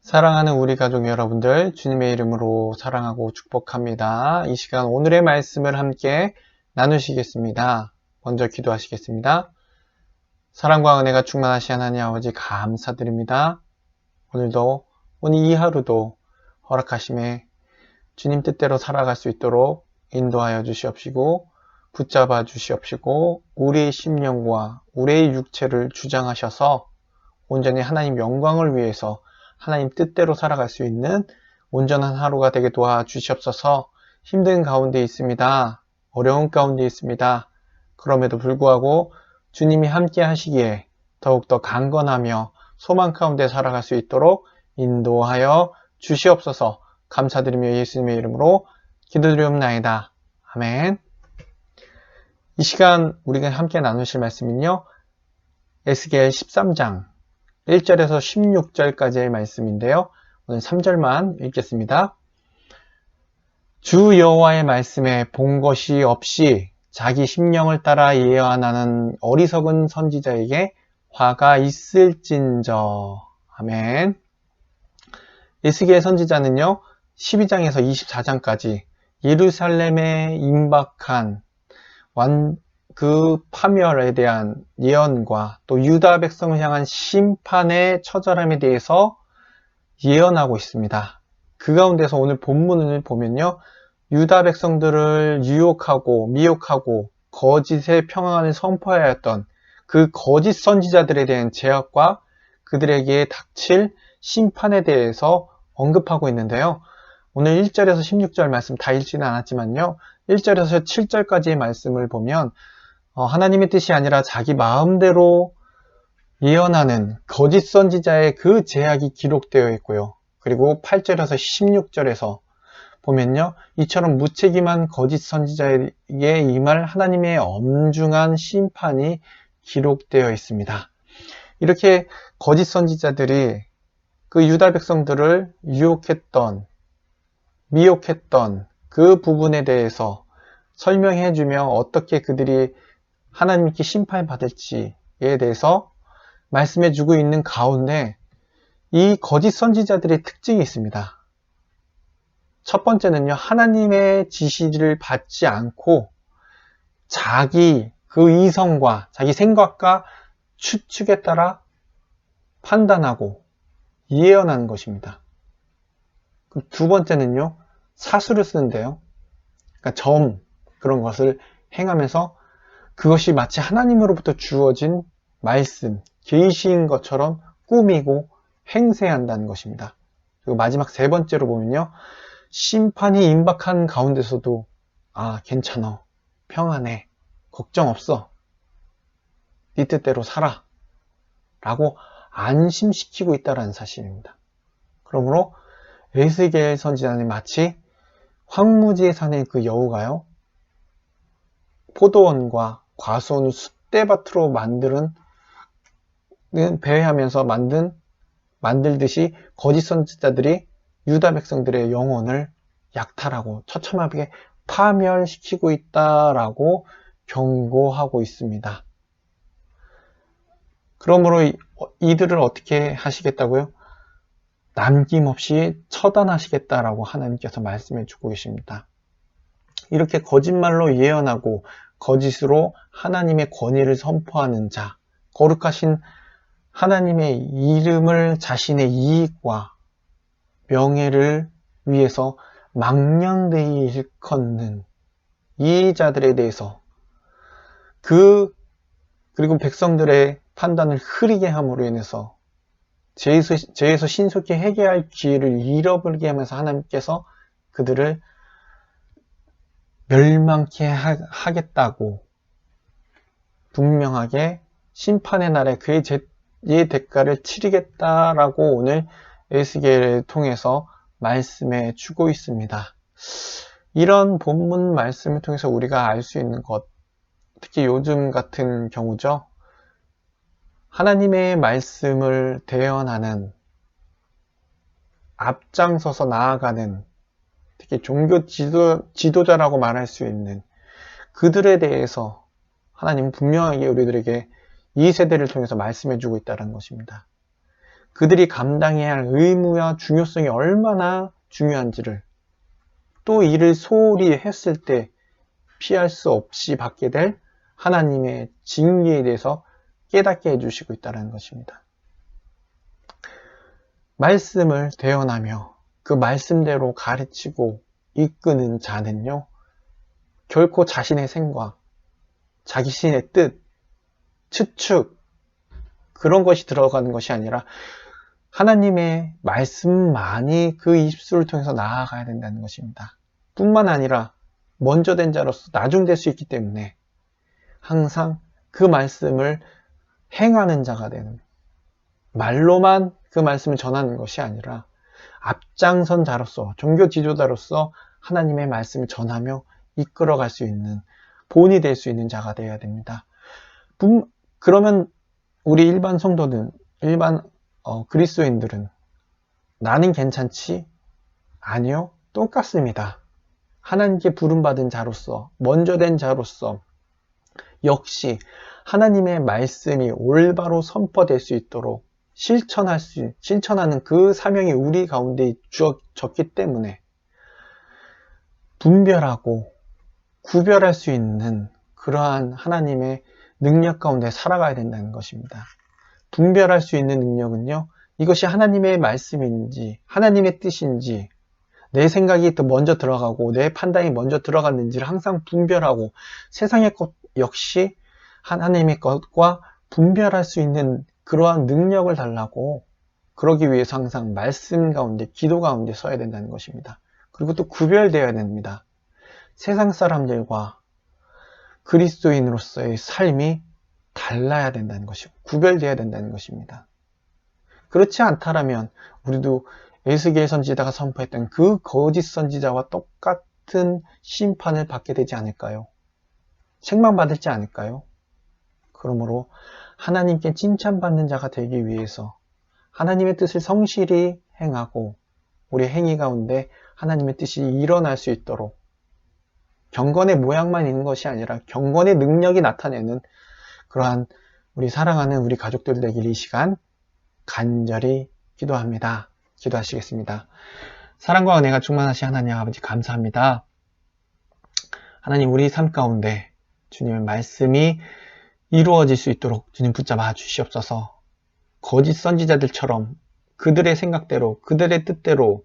사랑하는 우리 가족 여러분들, 주님의 이름으로 사랑하고 축복합니다. 이 시간 오늘의 말씀을 함께 나누시겠습니다. 먼저 기도하시겠습니다. 사랑과 은혜가 충만하신 하나님 아버지 감사드립니다. 오늘도 오늘 이 하루도 허락하심에 주님 뜻대로 살아갈 수 있도록 인도하여 주시옵시고 붙잡아 주시옵시고 우리의 심령과 우리의 육체를 주장하셔서 온전히 하나님 영광을 위해서 하나님 뜻대로 살아갈 수 있는 온전한 하루가 되게 도와주시옵소서. 힘든 가운데 있습니다. 어려운 가운데 있습니다. 그럼에도 불구하고 주님이 함께 하시기에 더욱더 강건하며 소망 가운데 살아갈 수 있도록 인도하여 주시옵소서. 감사드리며 예수님의 이름으로 기도드리옵나이다. 아멘. 이 시간 우리가 함께 나누실 말씀은요, 에스겔 13장 1절에서 16절까지의 말씀인데요. 오늘 3절만 읽겠습니다. 주 여호와의 말씀에 본 것이 없이 자기 심령을 따라 예언하는 어리석은 선지자에게 화가 있을진저. 아멘. 에스겔 선지자는요, 12장에서 24장까지 예루살렘에 임박한 그 파멸에 대한 예언과 또 유다 백성을 향한 심판의 처절함에 대해서 예언하고 있습니다. 그 가운데서 오늘 본문을 보면요, 유다 백성들을 유혹하고 미혹하고 거짓의 평안을 선포하였던 그 거짓 선지자들에 대한 제약과 그들에게 닥칠 심판에 대해서 언급하고 있는데요. 오늘 1절에서 16절 말씀 다 읽지는 않았지만요, 1절에서 7절까지의 말씀을 보면 하나님의 뜻이 아니라 자기 마음대로 예언하는 거짓 선지자의 그 제약이 기록되어 있고요. 그리고 8절에서 16절에서 보면요, 이처럼 무책임한 거짓 선지자에게 임할 하나님의 엄중한 심판이 기록되어 있습니다. 이렇게 거짓 선지자들이 그 유다 백성들을 유혹했던, 미혹했던 그 부분에 대해서 설명해주며 어떻게 그들이 하나님께 심판받을지에 대해서 말씀해주고 있는 가운데 이 거짓 선지자들의 특징이 있습니다. 첫 번째는요, 하나님의 지시를 받지 않고 자기 그 이성과 자기 생각과 추측에 따라 판단하고 예언하는 것입니다. 두 번째는요, 사수를 쓰는데요. 그러니까 그런 것을 행하면서 그것이 마치 하나님으로부터 주어진 말씀, 계시인 것처럼 꾸미고 행세한다는 것입니다. 그리고 마지막 세 번째로 보면요, 심판이 임박한 가운데서도 괜찮아, 평안해, 걱정 없어, 네 뜻대로 살아 라고 안심시키고 있다는 사실입니다. 그러므로 에스겔 선지자는 마치 황무지에 사는 그 여우가요, 포도원과 과수원을 숫대밭으로 배회하면서 만들듯이 거짓 선지자들이 유다 백성들의 영혼을 약탈하고 처참하게 파멸시키고 있다라고 경고하고 있습니다. 그러므로 이들을 어떻게 하시겠다고요? 남김없이 처단하시겠다라고 하나님께서 말씀해 주고 계십니다. 이렇게 거짓말로 예언하고 거짓으로 하나님의 권위를 선포하는 자, 거룩하신 하나님의 이름을 자신의 이익과 명예를 위해서 망령되이 일컫는 이 자들에 대해서 그리고 백성들의 판단을 흐리게 함으로 인해서 죄에서 신속히 회개할 기회를 잃어버리게 하면서 하나님께서 그들을 멸망케 하겠다고 분명하게 심판의 날에 그의 죄의 대가를 치르겠다라고 오늘 에스겔을 통해서 말씀해 주고 있습니다. 이런 본문 말씀을 통해서 우리가 알 수 있는 것, 특히 요즘 같은 경우죠, 하나님의 말씀을 대언하는, 앞장서서 나아가는, 특히 종교 지도자라고 말할 수 있는 그들에 대해서 하나님은 분명하게 우리들에게 이 세대를 통해서 말씀해 주고 있다는 것입니다. 그들이 감당해야 할 의무와 중요성이 얼마나 중요한지를, 또 이를 소홀히 했을 때 피할 수 없이 받게 될 하나님의 징계에 대해서 깨닫게 해주시고 있다는 것입니다. 말씀을 대언하며 그 말씀대로 가르치고 이끄는 자는요, 결코 자신의 생각, 자신의 뜻, 추측, 그런 것이 들어가는 것이 아니라 하나님의 말씀만이 그 입술을 통해서 나아가야 된다는 것입니다. 뿐만 아니라 먼저 된 자로서 나중될 수 있기 때문에 항상 그 말씀을 행하는 자가 되는, 말로만 그 말씀을 전하는 것이 아니라 앞장선 자로서, 종교 지도자로서 하나님의 말씀을 전하며 이끌어갈 수 있는, 본이 될 수 있는 자가 되어야 됩니다. 그러면 우리 일반 성도는, 일반 그리스도인들은 나는 괜찮지? 아니요, 똑같습니다. 하나님께 부름받은 자로서, 먼저 된 자로서 역시 하나님의 말씀이 올바로 선포될 수 있도록 실천하는 그 사명이 우리 가운데 주어졌기 때문에 분별하고 구별할 수 있는 그러한 하나님의 능력 가운데 살아가야 된다는 것입니다. 분별할 수 있는 능력은요, 이것이 하나님의 말씀인지 하나님의 뜻인지, 내 생각이 더 먼저 들어가고 내 판단이 먼저 들어갔는지를 항상 분별하고, 세상의 것 역시 하나님의 것과 분별할 수 있는 그러한 능력을 달라고, 그러기 위해서 항상 말씀 가운데, 기도 가운데 서야 된다는 것입니다. 그리고 또 구별되어야 됩니다. 세상 사람들과 그리스도인으로서의 삶이 달라야 된다는 것이고 구별되어야 된다는 것입니다. 그렇지 않다면 우리도 에스겔 선지자가 선포했던 그 거짓 선지자와 똑같은 심판을 받게 되지 않을까요? 책망받지 않을까요? 그러므로 하나님께 칭찬받는 자가 되기 위해서 하나님의 뜻을 성실히 행하고 우리 행위 가운데 하나님의 뜻이 일어날 수 있도록, 경건의 모양만 있는 것이 아니라 경건의 능력이 나타내는 그러한 우리 사랑하는 우리 가족들 되길 이 시간 간절히 기도합니다. 기도하시겠습니다. 사랑과 은혜가 충만하신 하나님 아버지, 감사합니다. 하나님, 우리 삶 가운데 주님의 말씀이 이루어질 수 있도록 주님 붙잡아 주시옵소서. 거짓 선지자들처럼 그들의 생각대로, 그들의 뜻대로,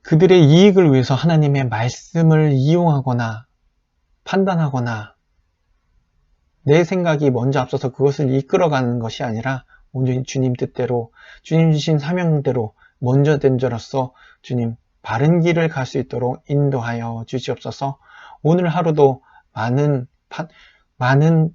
그들의 이익을 위해서 하나님의 말씀을 이용하거나 판단하거나 내 생각이 먼저 앞서서 그것을 이끌어가는 것이 아니라 온전히 주님 뜻대로, 주님 주신 사명대로 먼저 된 자로서 주님 바른 길을 갈 수 있도록 인도하여 주시옵소서. 오늘 하루도 많은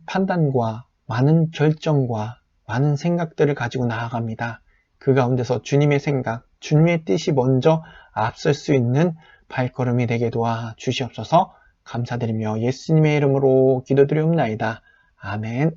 판단과 많은 결정과 많은 생각들을 가지고 나아갑니다. 그 가운데서 주님의 생각, 주님의 뜻이 먼저 앞설 수 있는 발걸음이 되게 도와 주시옵소서. 감사드리며 예수님의 이름으로 기도드리옵나이다. 아멘.